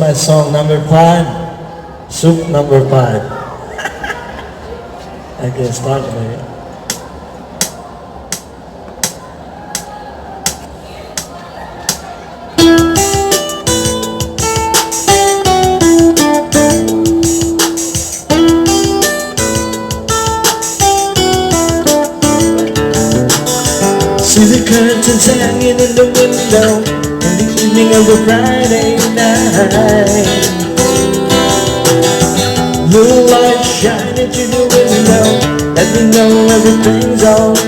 my song number 5, Soup number 5. I can start maybe. See the curtains hanging in the window in the evening of a Friday night. Little light shining through the window, let me know everything's alright.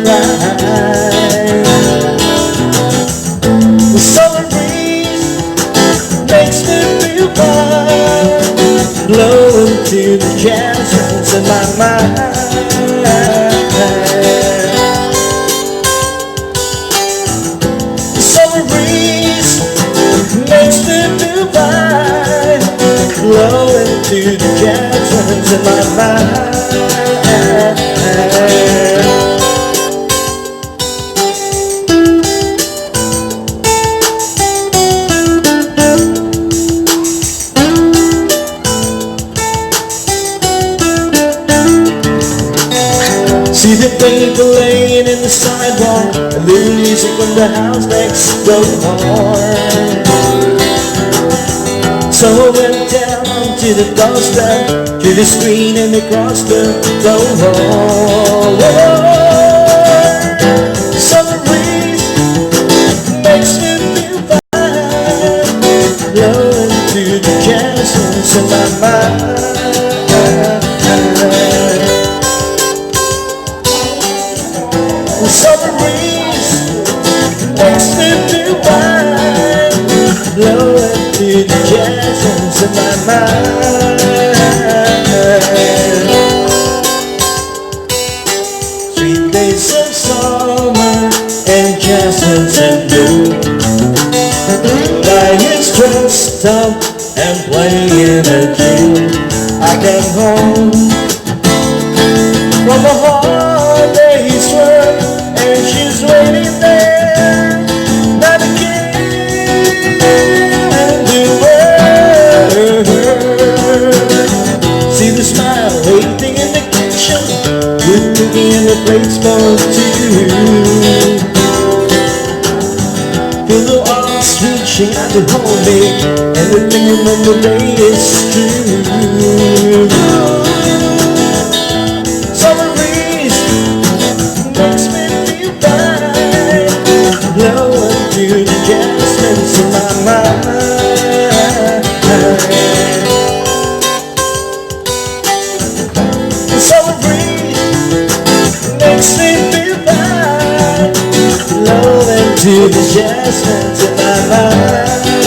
The summer breeze makes me feel fine, blowing through the jasmines in my mind. Makes me feel fine, blowing through the jasmines in my mind. See the paper laying in the sidewalk, and the music from the house next door. So I went down to the doorstep, to the screen and across the floor. Summer breeze makes me feel fine, blowing through the jasmines in my mind. Summer breeze makes me feel fine, blowing through the jasmines in my mind. Sweet days of summer and jasmines in bloom, lying stressed up and playing a tune. I came home from a hard day's work, and she's waiting there, not a care to her. See the smile waiting in the kitchen, with cookie and the plates for two. Feel the arms reaching out to hold me, and the thinking when the day is through. Summer breeze makes me feel fine, blowing through the jasmines in my mind. The summer breeze makes me feel fine, blowing through the jasmines in my mind.